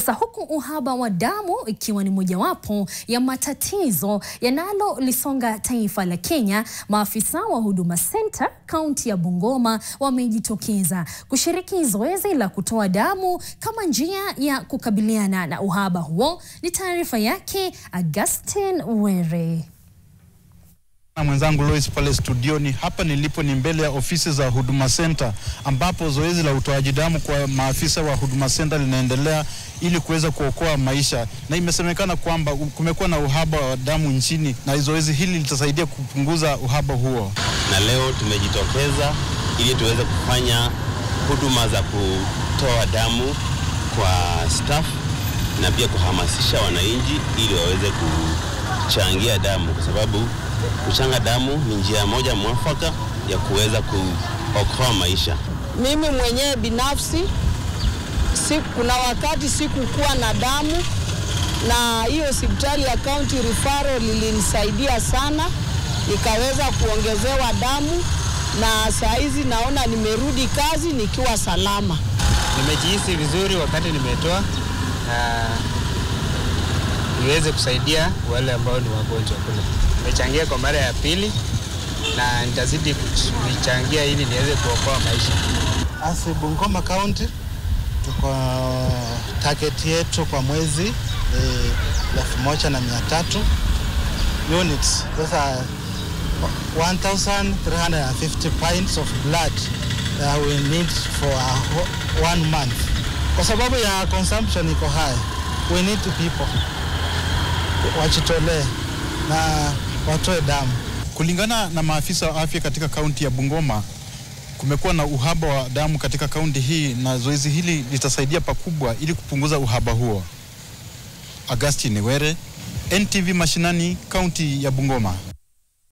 Sasa huku uhaba wa damu ikiwa ni mojawapo ya matatizo yanalolisonga taifa la Kenya, maafisa wa Huduma Center kaunti ya Bungoma wamejitokeza kushiriki zoezi la kutoa damu kama njia ya kukabiliana na uhaba huo. Ni taarifa yake Augustine Were. Na mwenzangu Lois pale studioni. Hapa nilipo ni mbele ya ofisi za Huduma Center ambapo zoezi la utoaji damu kwa maafisa wa Huduma Center linaendelea ili kuweza kuokoa maisha, na imesemekana kwamba kumekuwa na uhaba wa damu nchini na zoezi hili litasaidia kupunguza uhaba huo. Na leo tumejitokeza ili tuweze kufanya huduma za kutoa damu kwa staff na pia kuhamasisha wananchi ili waweze kuchangia damu, kwa sababu kuchanga damu ni njia moja mwafaka ya kuweza kuokoa maisha. Mimi mwenyewe binafsi kuna wakati sikukuwa na damu, na hiyo hospitali ya county referral ilinisaidia sana, nikaweza kuongezewa damu, na saa hizi naona nimerudi kazi nikiwa salama. Nimejihisi vizuri wakati nimetoa niweze kusaidia wale ambao ni wagonjwa kule. Nimechangia kwa mara ya pili na nitazidi kuchangia ili niweze kuokoa maisha. As Bungoma County tuko target yetu kwa mwezi 1,300 units. Sasa 1,350 pints of blood that we need for 1 month. Kwa sababu ya consumption iko high, we need people wajitolee na watoe damu. Kulingana na maafisa wa afya katika kaunti ya Bungoma, kumekuwa na uhaba wa damu katika kaunti hii, na zoezi hili litasaidia pakubwa ili kupunguza uhaba huo. Augustine Were, NTV Mashinani, kaunti ya Bungoma.